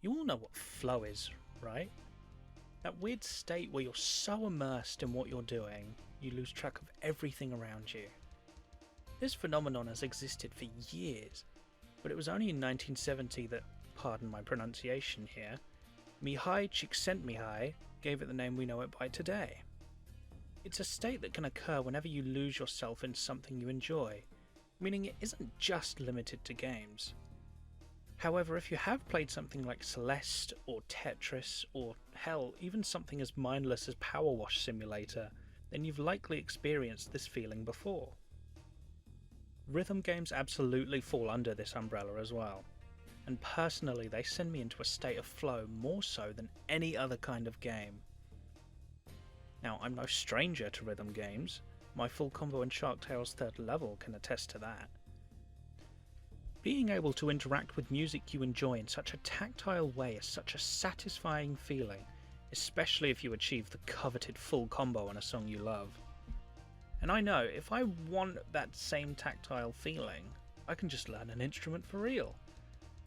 You all know what flow is, right? That weird state where you're so immersed in what you're doing, you lose track of everything around you. This phenomenon has existed for years, but it was only in 1970 that, pardon my pronunciation here, Mihai Csikszentmihalyi gave it the name we know it by today. It's a state that can occur whenever you lose yourself in something you enjoy, meaning it isn't just limited to games. However, if you have played something like Celeste or Tetris or hell, even something as mindless as Power Wash Simulator, then you've likely experienced this feeling before. Rhythm games absolutely fall under this umbrella as well, and personally they send me into a state of flow more so than any other kind of game. Now, I'm no stranger to rhythm games. My Full Combo and Shark Tales 3rd level can attest to that. Being able to interact with music you enjoy in such a tactile way is such a satisfying feeling, especially if you achieve the coveted full combo on a song you love. And I know, if I want that same tactile feeling, I can just learn an instrument for real.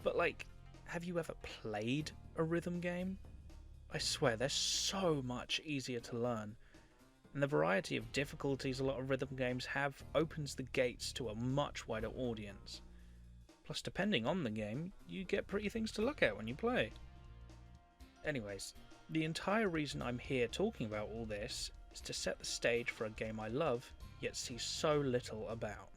But like, have you ever played a rhythm game? I swear, they're so much easier to learn, and the variety of difficulties a lot of rhythm games have opens the gates to a much wider audience. Plus, depending on the game, you get pretty things to look at when you play. Anyways, the entire reason I'm here talking about all this is to set the stage for a game I love, yet see so little about.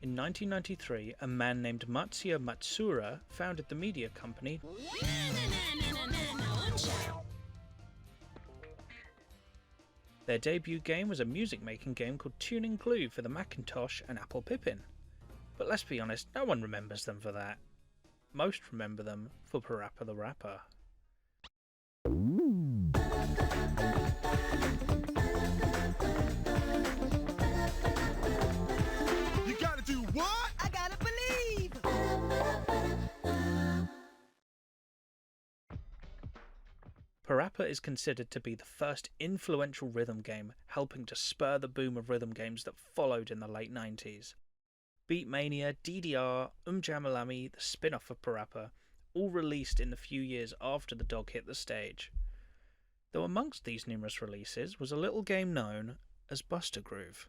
In 1993, a man named Matsuya Matsuura founded the media company Their debut game was a music-making game called Tuning Glue for the Macintosh and Apple Pippin. But let's be honest, no one remembers them for that. Most remember them for Parappa the Rapper. You gotta do what? I gotta believe! Parappa is considered to be the first influential rhythm game, helping to spur the boom of rhythm games that followed in the late 90s. Beatmania, DDR, Jamalami, the spin-off of Parappa, all released in the few years after the dog hit the stage. Though amongst these numerous releases was a little game known as Buster Groove.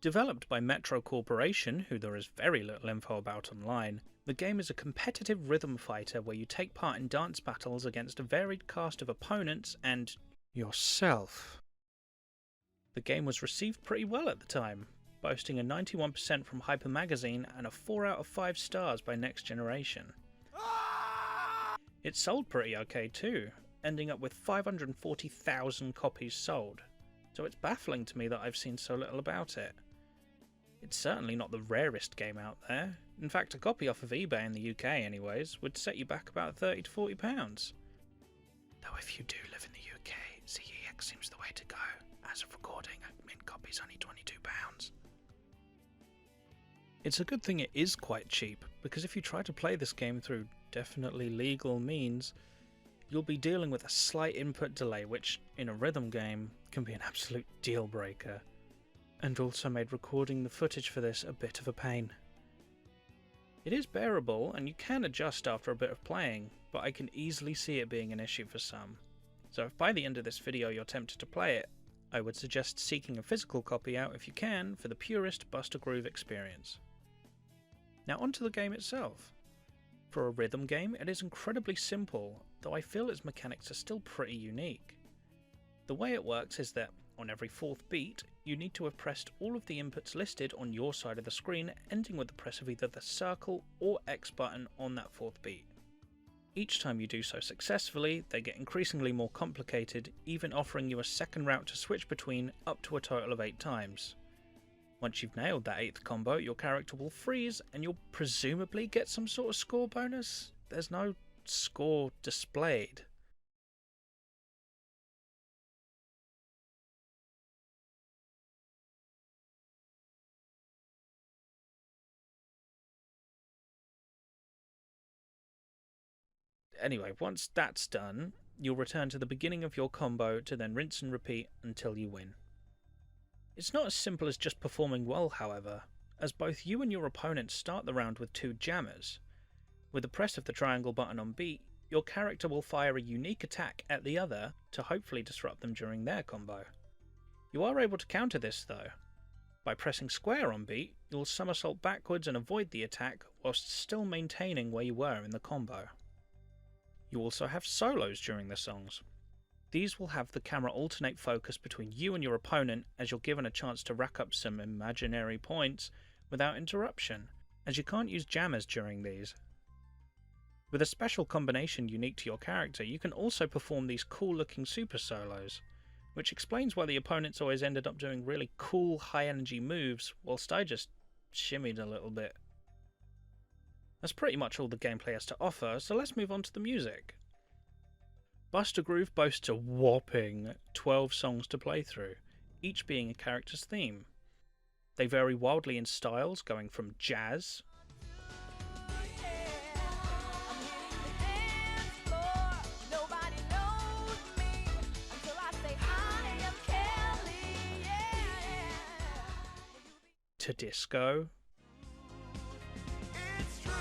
Developed by Metro Corporation, who there is very little info about online, the game is a competitive rhythm fighter where you take part in dance battles against a varied cast of opponents and yourself. The game was received pretty well at the time, boasting a 91% from Hyper Magazine and a 4 out of 5 stars by Next Generation. It sold pretty okay too, ending up with 540,000 copies sold, so it's baffling to me that I've seen so little about it. It's certainly not the rarest game out there. In fact, a copy off of eBay in the UK anyways would set you back about £30 to £40. Though if you do live in the UK, ZEX seems the way to go. As of recording, a mint copy's only £22. It's a good thing it is quite cheap, because if you try to play this game through definitely legal means, you'll be dealing with a slight input delay which, in a rhythm game, can be an absolute deal breaker. And also made recording the footage for this a bit of a pain. It is bearable, and you can adjust after a bit of playing, but I can easily see it being an issue for some. So if by the end of this video you're tempted to play it, I would suggest seeking a physical copy out if you can for the purest Buster Groove experience. Now onto the game itself. For a rhythm game, it is incredibly simple, though I feel its mechanics are still pretty unique. The way it works is that, on every 4th beat, you need to have pressed all of the inputs listed on your side of the screen, ending with the press of either the circle or X button on that 4th beat. Each time you do so successfully, they get increasingly more complicated, even offering you a second route to switch between up to a total of 8 times. Once you've nailed that 8th combo, your character will freeze and you'll presumably get some sort of score bonus. There's no score displayed. Anyway, once that's done, you'll return to the beginning of your combo to then rinse and repeat until you win. It's not as simple as just performing well, however, as both you and your opponent start the round with 2 jammers. With the press of the triangle button on beat, your character will fire a unique attack at the other to hopefully disrupt them during their combo. You are able to counter this though. By pressing square on beat, you'll somersault backwards and avoid the attack whilst still maintaining where you were in the combo. You also have solos during the songs. These will have the camera alternate focus between you and your opponent as you're given a chance to rack up some imaginary points without interruption, as you can't use jammers during these. With a special combination unique to your character, you can also perform these cool looking super solos, which explains why the opponents always ended up doing really cool high energy moves whilst I just shimmied a little bit. That's pretty much all the gameplay has to offer, so let's move on to the music. Buster Groove boasts a whopping 12 songs to play through, each being a character's theme. They vary wildly in styles, going from jazz, to disco, It's true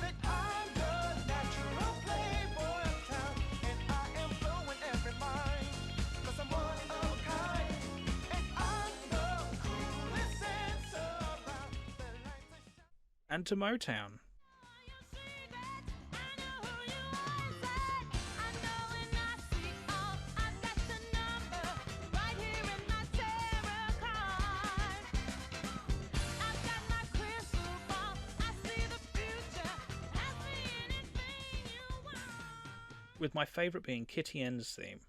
that I'm the natural playboy of town, and I am blowing every mind, 'cause I'm one of a kind, and I'm the coolest sense around. The lights are shining. and to Motown. With my favourite being Kitty N's theme.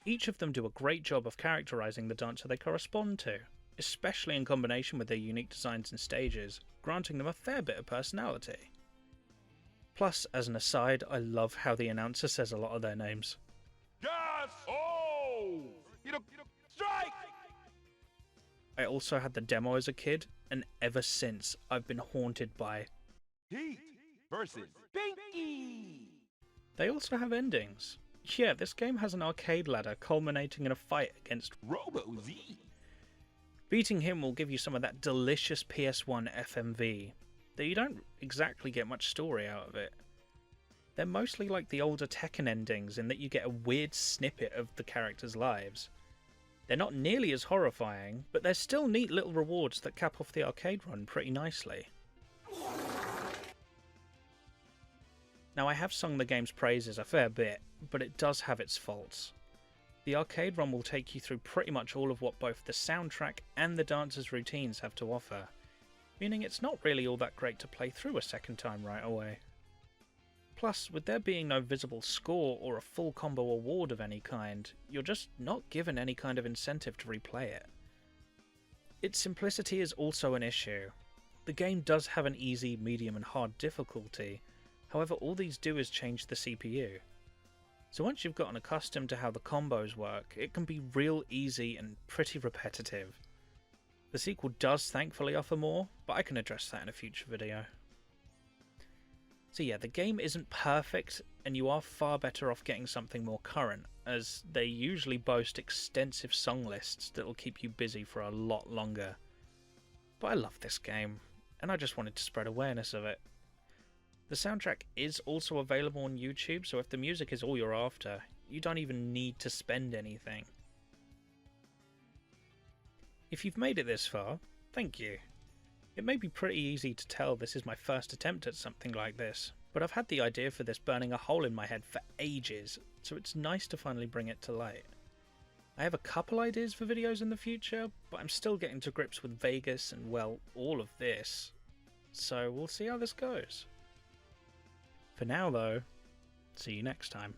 Each of them do a great job of characterising the dancer they correspond to, especially in combination with their unique designs and stages, granting them a fair bit of personality. Plus, as an aside, I love how the announcer says a lot of their names. Gas! Oh! Strike! I also had the demo as a kid, and ever since I've been haunted by. Heat versus Pinky! They also have endings. Yeah, this game has an arcade ladder culminating in a fight against Robo-Z! Beating him will give you some of that delicious PS1 FMV, though you don't exactly get much story out of it. They're mostly like the older Tekken endings in that you get a weird snippet of the characters' lives. They're not nearly as horrifying, but they're still neat little rewards that cap off the arcade run pretty nicely. Now, I have sung the game's praises a fair bit, but it does have its faults. The arcade run will take you through pretty much all of what both the soundtrack and the dancers' routines have to offer, meaning it's not really all that great to play through a second time right away. Plus, with there being no visible score or a full combo award of any kind, you're just not given any kind of incentive to replay it. Its simplicity is also an issue. The game does have an easy, medium and hard difficulty, however all these do is change the CPU. So once you've gotten accustomed to how the combos work, it can be real easy and pretty repetitive. The sequel does thankfully offer more, but I can address that in a future video. So yeah, the game isn't perfect, and you are far better off getting something more current, as they usually boast extensive song lists that will keep you busy for a lot longer. But I love this game, and I just wanted to spread awareness of it. The soundtrack is also available on YouTube, so if the music is all you're after, you don't even need to spend anything. If you've made it this far, thank you. It may be pretty easy to tell this is my first attempt at something like this, but I've had the idea for this burning a hole in my head for ages, so it's nice to finally bring it to light. I have a couple ideas for videos in the future, but I'm still getting to grips with Vegas and, well, all of this, so we'll see how this goes. For now though, see you next time.